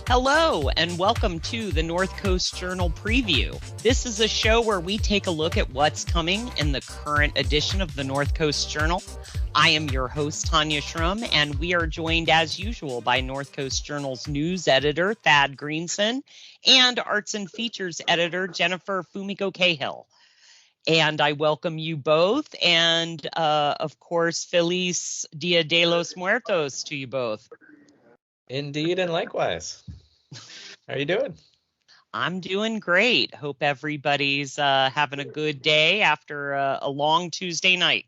Hello, and welcome to the North Coast Journal Preview. This is a show where we take a look at what's coming in the current edition of the North Coast Journal. I am your host, Tanya Schrum, and we are joined as usual by North Coast Journal's news editor, Thad Greenson, and arts and features editor, Jennifer Fumiko Cahill. And I welcome you both, and of course, Feliz Dia de los Muertos to you both. Indeed, and likewise. How are you doing? I'm doing great. Hope everybody's having a good day after a long Tuesday night.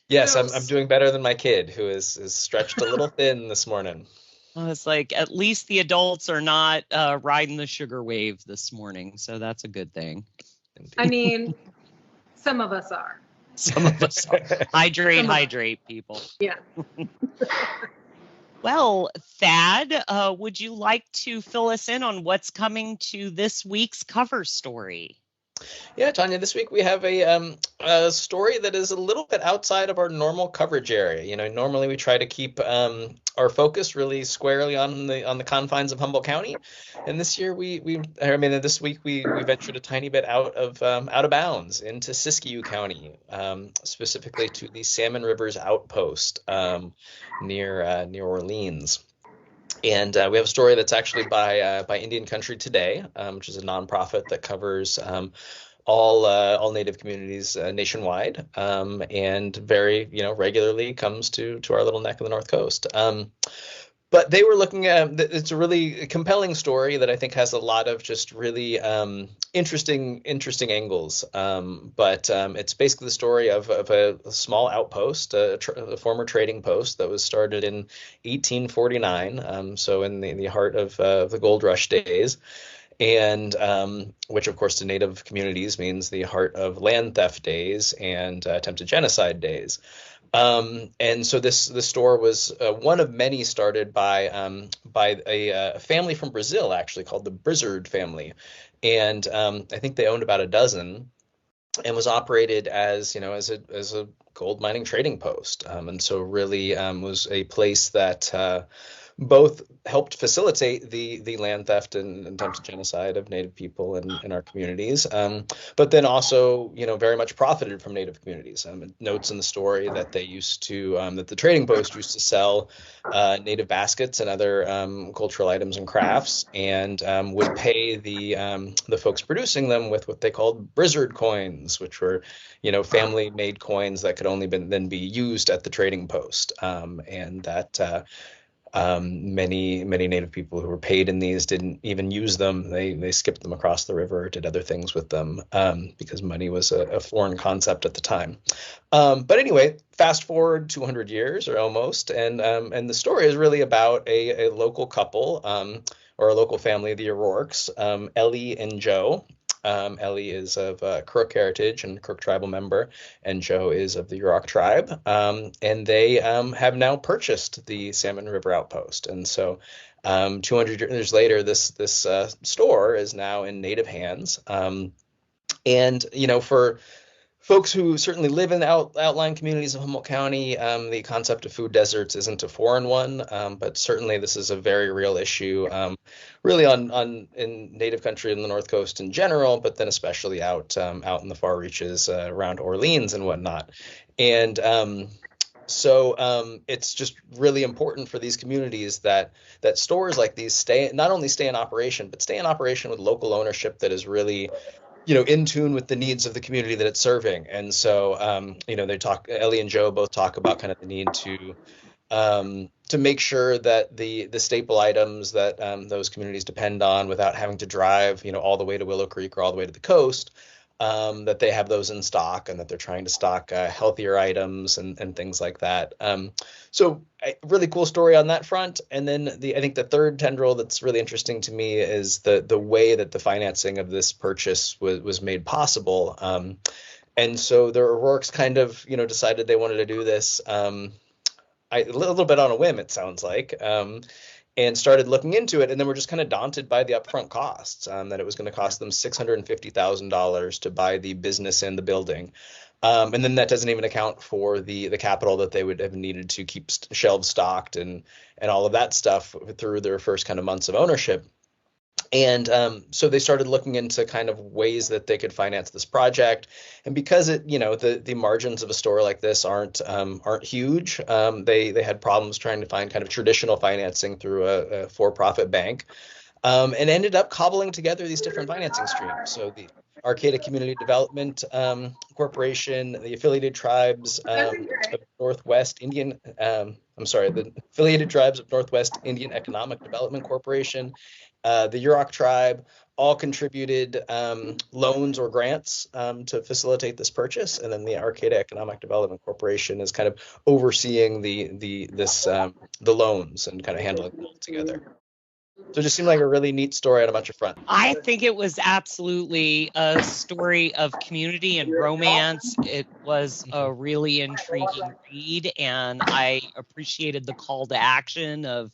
Yes, I'm doing better than my kid, who is stretched a little thin this morning. Well, it's like at least the adults are not riding the sugar wave this morning, so that's a good thing. Indeed. I mean, some of us are. Some of us are. Hydrate, people. Yeah. Well, Thad, would you like to fill us in on what's coming to this week's cover story? Yeah, Tanya, this week we have a story that is a little bit outside of our normal coverage area. You know, normally we try to keep our focus really squarely on the confines of Humboldt County, and this year this week we ventured a tiny bit out of bounds into Siskiyou County, specifically to the Salmon Rivers Outpost near Orleans. And we have a story that's actually by Indian Country Today, which is a nonprofit that covers all Native communities nationwide, and very regularly comes to our little neck of the North Coast. But they were looking at, it's a really compelling story that I think has a lot of just really interesting angles. But it's basically the story of a small outpost, a former trading post that was started in 1849, so in the heart of the gold rush days. And which, of course, to Native communities means the heart of land theft days and attempted genocide days. And so this store was one of many started by a family from Brazil, actually, called the Brizzard family. And I think they owned about a dozen, and was operated as a gold mining trading post. And so really was a place that both helped facilitate the land theft and attempted genocide of Native people in our communities, but then also, very much profited from Native communities. It notes in the story that they used to, that the trading post used to sell Native baskets and other cultural items and crafts, and would pay the folks producing them with what they called Brizzard coins, which were, family-made coins that could only then be used at the trading post, and that many Native people who were paid in these didn't even use them. They skipped them across the river, did other things with them, because money was a foreign concept at the time. But anyway, fast forward 200 years or almost, and the story is really about a local couple, or a local family, the O'Rourkes, Ellie and Joe. Ellie is of Crook heritage and Crook tribal member, and Joe is of the Yurok tribe. And they have now purchased the Salmon River Outpost. And so 200 years later, this store is now in Native hands. And, for folks who certainly live in outlying communities of Humboldt County, the concept of food deserts isn't a foreign one, but certainly this is a very real issue, really in Native country in the North Coast in general, but then especially out in the far reaches around Orleans and whatnot. And so it's just really important for these communities that stores like these not only stay in operation, but stay in operation with local ownership that is really in tune with the needs of the community that it's serving. And so, Ellie and Joe both talk about kind of the need to make sure that the staple items that those communities depend on without having to drive, all the way to Willow Creek or all the way to the coast, that they have those in stock, and that they're trying to stock healthier items and things like that. So a really cool story on that front. And then I think the third tendril that's really interesting to me is the way that the financing of this purchase was made possible. And so the O'Rourke's kind of, decided they wanted to do this a little bit on a whim, it sounds like, and started looking into it. And then we're just kind of daunted by the upfront costs, that it was going to cost them $650,000 to buy the business and the building. And then that doesn't even account for the capital that they would have needed to keep shelves stocked and all of that stuff through their first kind of months of ownership. And so they started looking into kind of ways that they could finance this project. And because the margins of a store like this aren't huge, they had problems trying to find kind of traditional financing through a for-profit bank, and ended up cobbling together these different financing streams. So the Arcata Community Development Corporation, the Affiliated Tribes of Northwest Indian, the Affiliated Tribes of Northwest Indian Economic Development Corporation, the Yurok tribe, all contributed loans or grants to facilitate this purchase, and then the Arcata Economic Development Corporation is kind of overseeing the loans and kind of handling it all together. So it just seemed like a really neat story on a bunch of fronts. I think it was absolutely a story of community and romance. It was a really intriguing read, and I appreciated the call to action of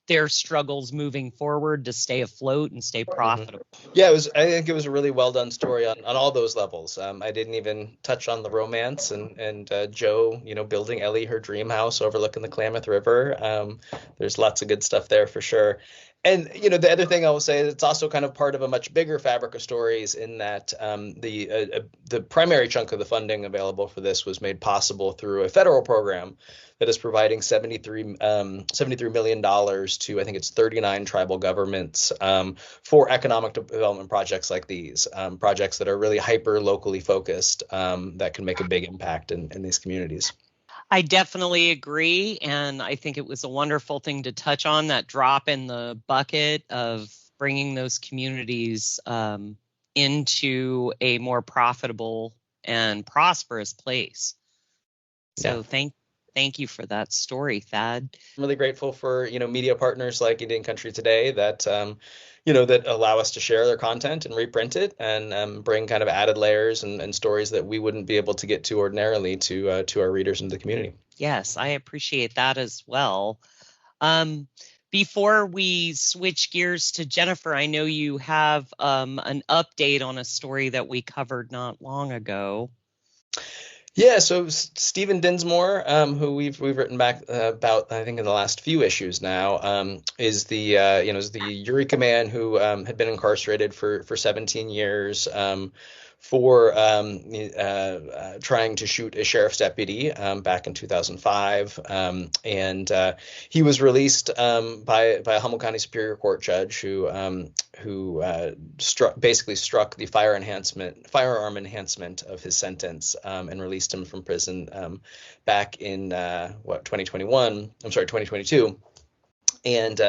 their struggles moving forward to stay afloat and stay profitable. Yeah, I think it was a really well done story on all those levels. I didn't even touch on the romance and Joe, building Ellie her dream house overlooking the Klamath River. There's lots of good stuff there for sure. And, the other thing I will say is it's also kind of part of a much bigger fabric of stories in that the primary chunk of the funding available for this was made possible through a federal program that is providing $73 million to, I think it's 39 tribal governments for economic development projects like these, projects that are really hyper locally focused, that can make a big impact in these communities. I definitely agree, and I think it was a wonderful thing to touch on, that drop in the bucket of bringing those communities into a more profitable and prosperous place. So thank you for that story, Thad. I'm really grateful for media partners like Indian Country Today that that allow us to share their content and reprint it and bring kind of added layers and stories that we wouldn't be able to get to ordinarily to our readers and the community. Yes, I appreciate that as well. Before we switch gears to Jennifer, I know you have an update on a story that we covered not long ago. Yeah, so Stephen Dinsmore, who we've written back about, I think, in the last few issues now, is the Eureka man who had been incarcerated for 17 years for trying to shoot a sheriff's deputy back in 2005, and he was released by a Humboldt County Superior Court judge who basically struck the firearm enhancement of his sentence and released him from prison back in 2022. And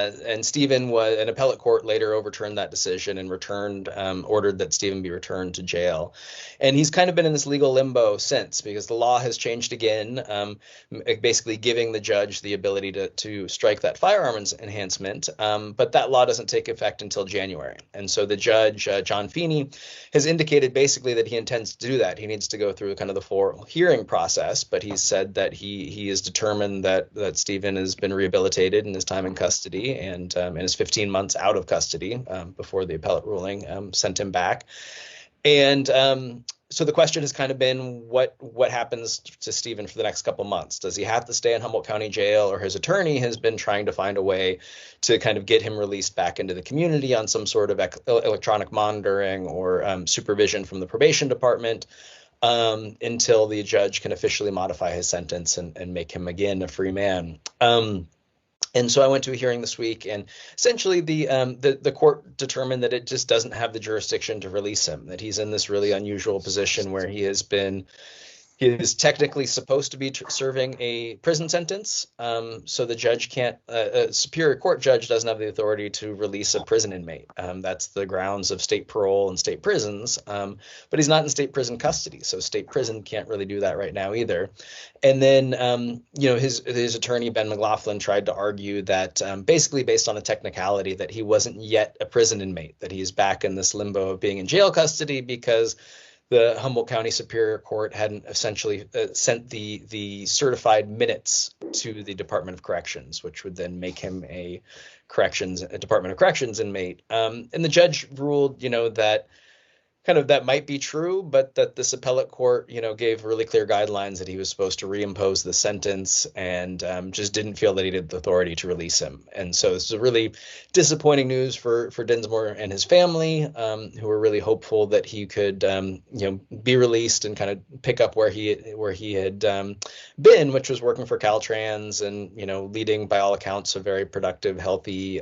Stephen an appellate court later overturned that decision and ordered that Stephen be returned to jail. And he's kind of been in this legal limbo since, because the law has changed again, basically giving the judge the ability to strike that firearms enhancement. But that law doesn't take effect until January. And so the judge, John Feeney, has indicated basically that he intends to do that. He needs to go through kind of the full hearing process, but he's said that he is determined that Stephen has been rehabilitated in his time in custody and is 15 months out of custody before the appellate ruling sent him back. And so the question has kind of been what happens to Stephen for the next couple months? Does he have to stay in Humboldt County Jail, or his attorney has been trying to find a way to kind of get him released back into the community on some sort of electronic monitoring or supervision from the probation department until the judge can officially modify his sentence and make him again a free man? And so I went to a hearing this week, and essentially the court determined that it just doesn't have the jurisdiction to release him, that he's in this really unusual position where he is technically supposed to be serving a prison sentence. So the judge can't, a superior court judge doesn't have the authority to release a prison inmate. That's the grounds of state parole and state prisons. But he's not in state prison custody, so state prison can't really do that right now either. And then, his attorney, Ben McLaughlin, tried to argue that basically based on a technicality that he wasn't yet a prison inmate, that he's back in this limbo of being in jail custody because the Humboldt County Superior Court hadn't essentially sent the certified minutes to the Department of Corrections, which would then make him a Department of Corrections inmate. And the judge ruled, that that might be true, but that this appellate court, gave really clear guidelines that he was supposed to reimpose the sentence, and just didn't feel that he had the authority to release him. And so this is a really disappointing news for Dinsmore and his family, who were really hopeful that he could, be released and kind of pick up where he had been, which was working for Caltrans and, leading, by all accounts, a very productive, healthy,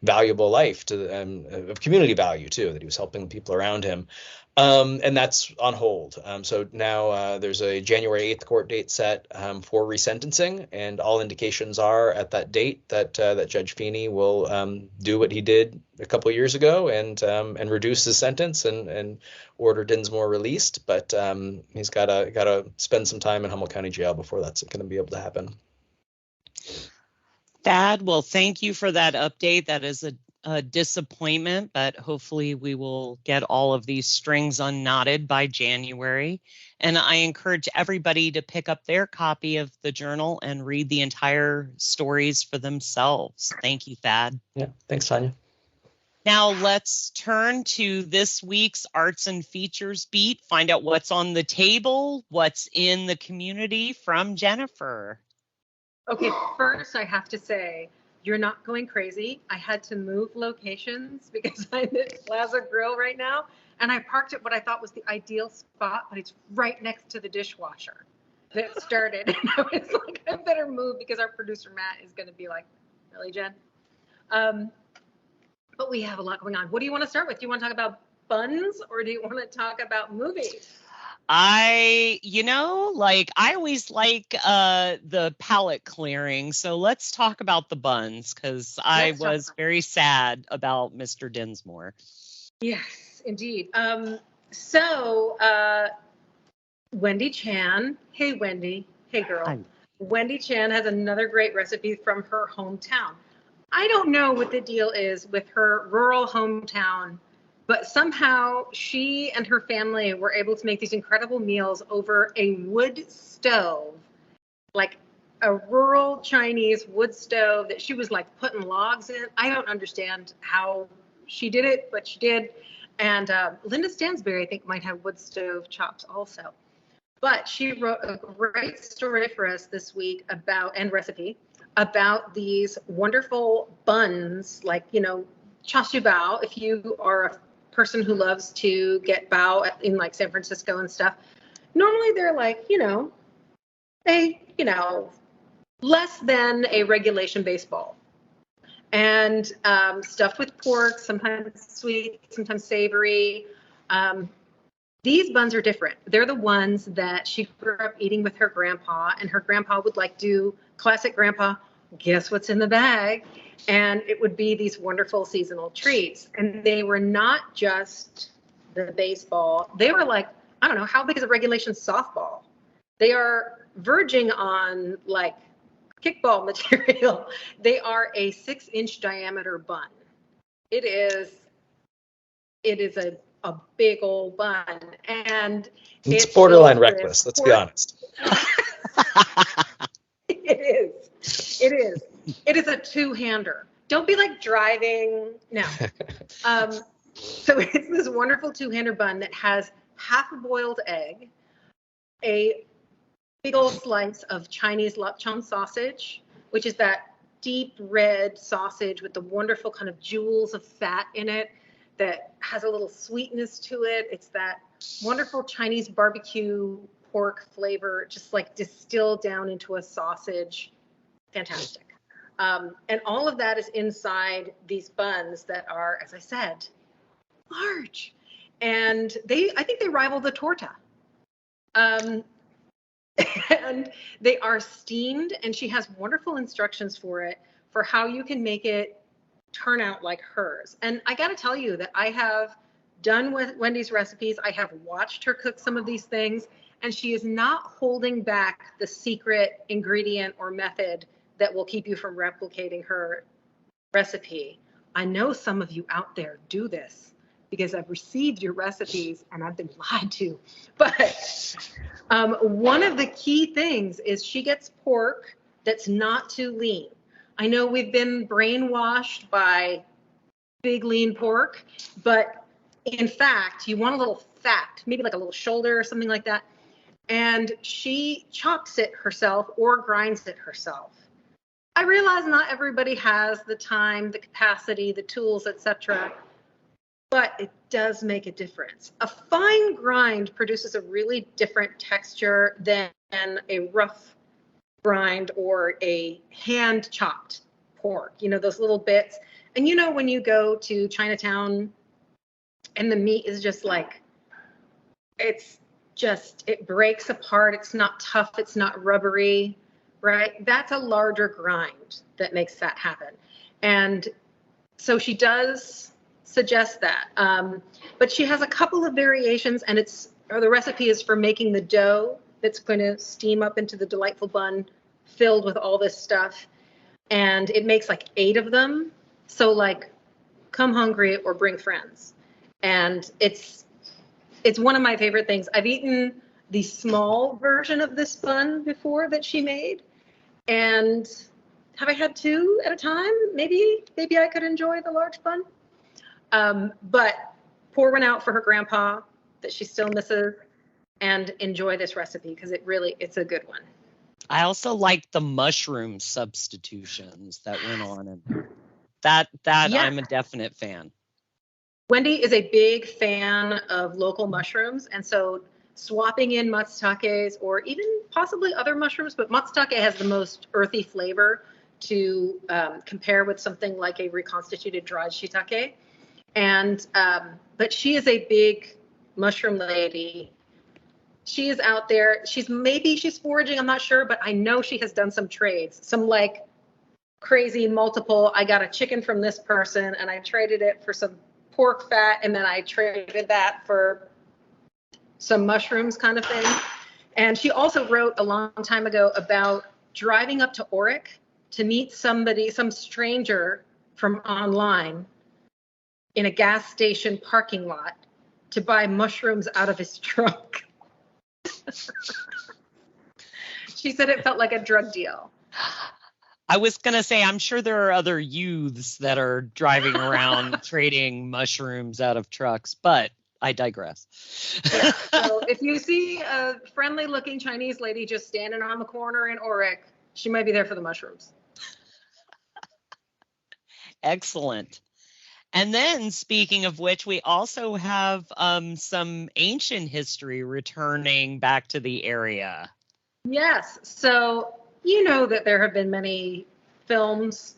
valuable life of community value too, that he was helping the people around him. And that's on hold. So now there's a January 8th court date set for resentencing, and all indications are at that date that Judge Feeney will do what he did a couple of years ago and reduce his sentence and order Dinsmore released. But he's got to spend some time in Humboldt County Jail before that's going to be able to happen. Thad, well, thank you for that update. That is a disappointment, but hopefully we will get all of these strings unknotted by January. And I encourage everybody to pick up their copy of the journal and read the entire stories for themselves. Thank you, Thad. Yeah, thanks, Tanya. Now let's turn to this week's Arts and Features beat, find out what's on the table, what's in the community from Jennifer. Okay, first I have to say, you're not going crazy. I had to move locations because I'm at Plaza Grill right now, and I parked at what I thought was the ideal spot, but it's right next to the dishwasher that started. And I was like, I better move because our producer Matt is going to be like, really, Jen? But we have a lot going on. What do you want to start with? Do you want to talk about buns, or do you want to talk about movies? I always like the palate clearing. So let's talk about the buns, because I was very sad about Mr. Dinsmore. Yes, indeed. So Wendy Chan. Hey, Wendy. Hey, girl. Hi. Wendy Chan has another great recipe from her hometown. I don't know what the deal is with her rural hometown, but somehow she and her family were able to make these incredible meals over a wood stove, like a rural Chinese wood stove that she was like putting logs in. I don't understand how she did it, but she did. And Linda Stansberry, I think, might have wood stove chops also. But she wrote a great story for us this week and recipe about these wonderful buns, like, char siu bao, if you are a person who loves to get bao in like San Francisco and stuff. Normally they're like, less than a regulation baseball, and stuffed with pork, sometimes sweet, sometimes savory. These buns are different. They're the ones that she grew up eating with her grandpa, and her grandpa would do classic grandpa, guess what's in the bag? And it would be these wonderful seasonal treats. And they were not just the baseball. They were like, I don't know, how big is a regulation softball? They are verging on like kickball material. They are a 6-inch diameter bun. It is a big old bun. And it's borderline reckless, let's be honest. It is. It is a two-hander. Don't be like driving. No. So it's this wonderful two-hander bun that has half a boiled egg, a big old slice of Chinese lapchang sausage, which is that deep red sausage with the wonderful kind of jewels of fat in it that has a little sweetness to it. It's that wonderful Chinese barbecue pork flavor, just like distilled down into a sausage. Fantastic. And all of that is inside these buns that are, as I said, large. And I think they rival the torta. And they are steamed, and she has wonderful instructions for how you can make it turn out like hers. And I got to tell you that I have done with Wendy's recipes. I have watched her cook some of these things, and she is not holding back the secret ingredient or method that will keep you from replicating her recipe. I know some of you out there do this. because I've received your recipes and I've been lied to. But one of the key things is she gets pork that's not too lean. I know we've been brainwashed by big lean pork, but in fact, you want a little fat, maybe like a little shoulder or something like that. And she chops it herself or grinds it herself. I realize not everybody has the time, the capacity, the tools, etc., but it does make a difference. A fine grind produces a really different texture than a rough grind or a hand chopped pork, you know, those little bits. And you know, when you go to Chinatown and the meat is just like, it breaks apart. It's not tough. It's not rubbery, right? That's a larger grind that makes that happen. And so she does suggest that. But she has a couple of variations, and the recipe is for making the dough that's going to steam up into the delightful bun filled with all this stuff. And it makes like 8 of them. So like, come hungry or bring friends. And it's one of my favorite things. I've eaten the small version of this bun before that she made. And have I had 2 at a time? Maybe I could enjoy the large bun. But pour one out for her grandpa that she still misses, and enjoy this recipe because it's a good one. I also like the mushroom substitutions that went on in there. That yeah. I'm a definite fan. Wendy is a big fan of local mushrooms, and so swapping in matsutakes or even possibly other mushrooms, but matsutake has the most earthy flavor to compare with something like a reconstituted dried shiitake. And but she is a big mushroom lady. She is out there. She's foraging, I'm not sure, but I know she has done some trades, some like crazy multiple. I got a chicken from this person and I traded it for some pork fat, and then I traded that for some mushrooms kind of thing. And she also wrote a long time ago about driving up to Auric to meet some stranger from online in a gas station parking lot to buy mushrooms out of his trunk. She said it felt like a drug deal. I was going to say, I'm sure there are other youths that are driving around trading mushrooms out of trucks, but I digress. Yeah, so if you see a friendly looking Chinese lady just standing on the corner in Auric, she might be there for the mushrooms. Excellent. And then, speaking of which, we also have some ancient history returning back to the area. Yes. So you know that there have been many films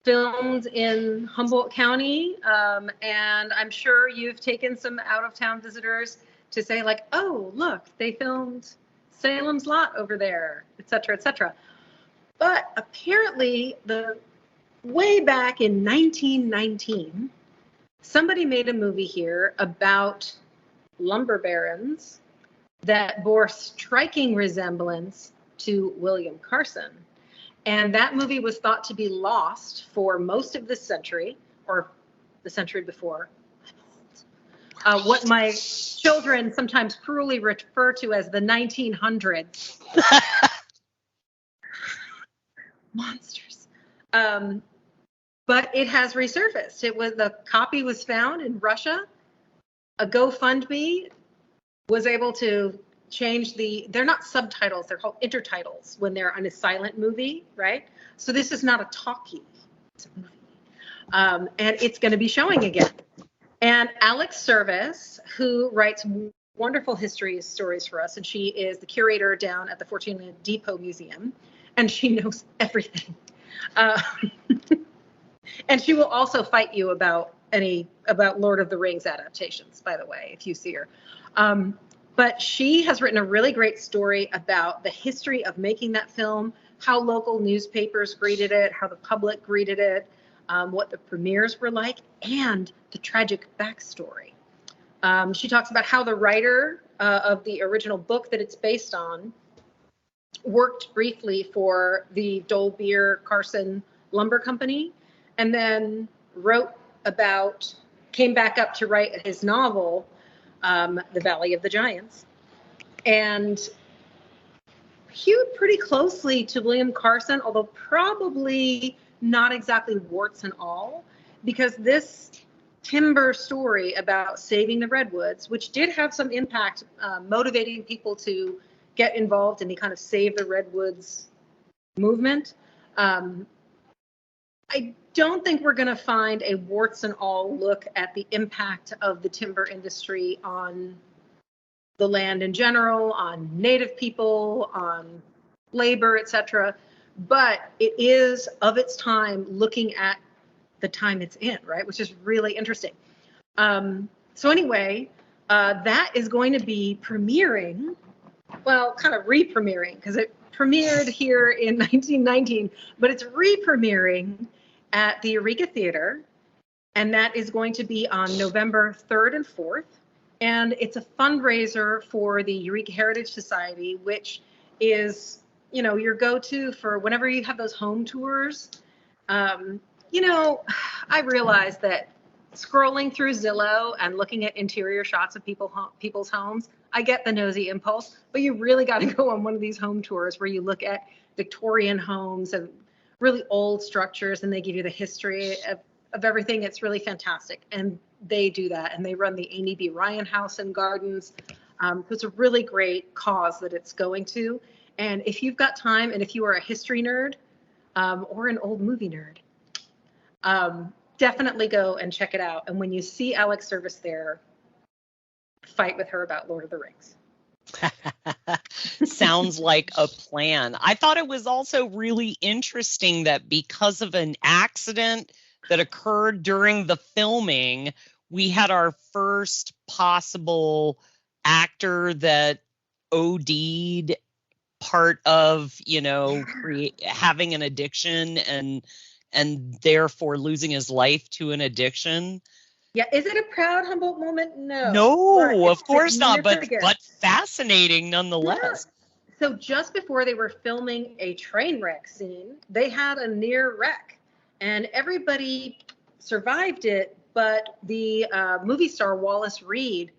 filmed in Humboldt County, and I'm sure you've taken some out-of-town visitors to say like, oh, look, they filmed Salem's Lot over there, et cetera, et cetera. But apparently way back in 1919, somebody made a movie here about lumber barons that bore striking resemblance to William Carson. And that movie was thought to be lost for most of this century, or the century before. What my children sometimes cruelly refer to as the 1900s. Monsters. But it has resurfaced. The copy was found in Russia. A GoFundMe was able to change they're not subtitles, they're called intertitles when they're on a silent movie, right? So this is not a talkie, it's a movie. And it's going to be showing again. And Alex Service, who writes wonderful history stories for us, and she is the curator down at the Fortuna Depot Museum, and she knows everything. And she will also fight you about Lord of the Rings adaptations, by the way, if you see her. But she has written a really great story about the history of making that film, how local newspapers greeted it, how the public greeted it, what the premieres were like, and the tragic backstory. She talks about how the writer of the original book that it's based on worked briefly for the Dole Beer Carson Lumber Company, and then wrote about came back up to write his novel, The Valley of the Giants, and hewed pretty closely to William Carson, although probably not exactly warts and all, because this timber story about saving the redwoods, which did have some impact, motivating people to get involved in the kind of save the redwoods movement. I don't think we're going to find a warts and all look at the impact of the timber industry on the land in general, on Native people, on labor, etc. But it is of its time, looking at the time it's in, right? Which is really interesting. So anyway, that is going to be premiering, well, kind of re-premiering, because it premiered here in 1919, but it's re-premiering at the Eureka Theater, and that is going to be on November 3rd and 4th. And it's a fundraiser for the Eureka Heritage Society, which is, you know, your go-to for whenever you have those home tours. You know, I realized that scrolling through Zillow and looking at interior shots of people's homes, I get the nosy impulse, but you really got to go on one of these home tours where you look at Victorian homes and really old structures, and they give you the history of everything. It's really fantastic. And they do that, and they run the Amy B. Ryan House and Gardens. It's a really great cause that it's going to. And if you've got time, and if you are a history nerd or an old movie nerd, definitely go and check it out. And when you see Alex Service there, fight with her about Lord of the Rings. Sounds like a plan. I thought it was also really interesting that because of an accident that occurred during the filming, we had our first possible actor that OD'd, part of, you know, having an addiction and therefore losing his life to an addiction. Yeah, is it a proud Humboldt moment? No. No, of course not, but fascinating nonetheless. Yeah. So just before they were filming a train wreck scene, they had a near wreck, and everybody survived it, but the movie star Wallace Reed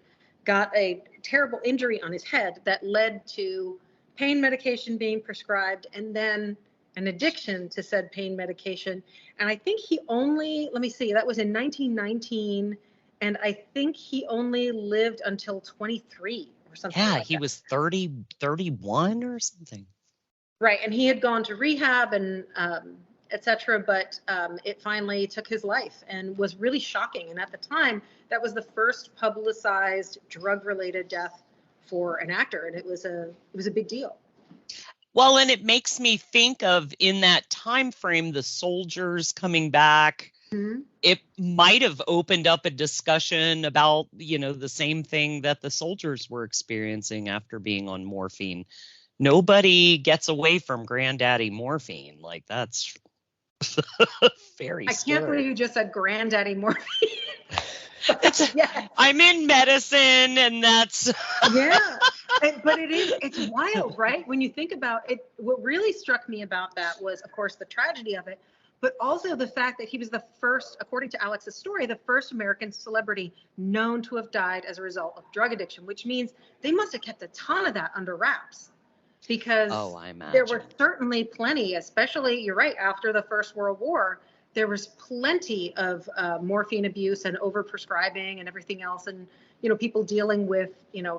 got a terrible injury on his head that led to pain medication being prescribed, and then an addiction to said pain medication. And I think he only, let me see, that was in 1919, and I think he only lived until 23 or something. Yeah, like he that. was 30, 31 or something. Right, and he had gone to rehab and etc., but it finally took his life, and was really shocking. And at the time, that was the first publicized drug-related death for an actor, and it was a big deal. Well, and it makes me think of, in that time frame, the soldiers coming back. Mm-hmm. It might have opened up a discussion about, you know, the same thing that the soldiers were experiencing after being on morphine. Nobody gets away from granddaddy morphine. Like, that's very scary. I can't believe you just said granddaddy morphine. Yeah. I'm in medicine, and that's yeah. But it's wild, right? When you think about it, what really struck me about that was, of course, the tragedy of it, but also the fact that he was the first, according to Alex's story, the first American celebrity known to have died as a result of drug addiction, which means they must have kept a ton of that under wraps, because there were certainly plenty, especially, you're right, after the First World War, there was plenty of morphine abuse and overprescribing and everything else, and people dealing with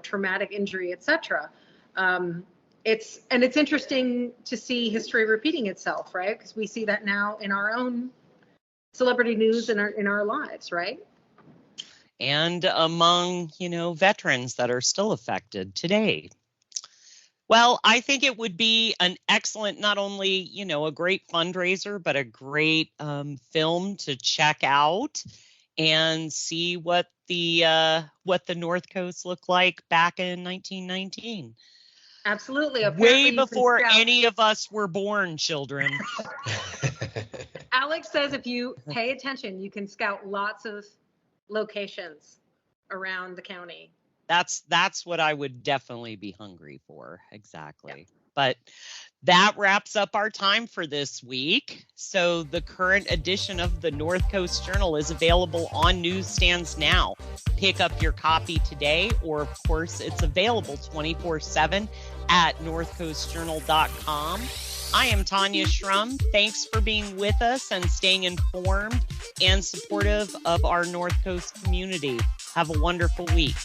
traumatic injury, etc. It's interesting to see history repeating itself, right? Because we see that now in our own celebrity news in our lives, right? And among veterans that are still affected today. Well, I think it would be an excellent, not only, a great fundraiser, but a great film to check out and see what the North Coast looked like back in 1919. Absolutely. Way before any of us were born, children. Alex says if you pay attention, you can scout lots of locations around the county. That's what I would definitely be hungry for. Exactly. Yeah. But that wraps up our time for this week. So the current edition of the North Coast Journal is available on newsstands now. Pick up your copy today, or of course, it's available 24/7 at northcoastjournal.com. I am Tanya Schrum. Thanks for being with us and staying informed and supportive of our North Coast community. Have a wonderful week.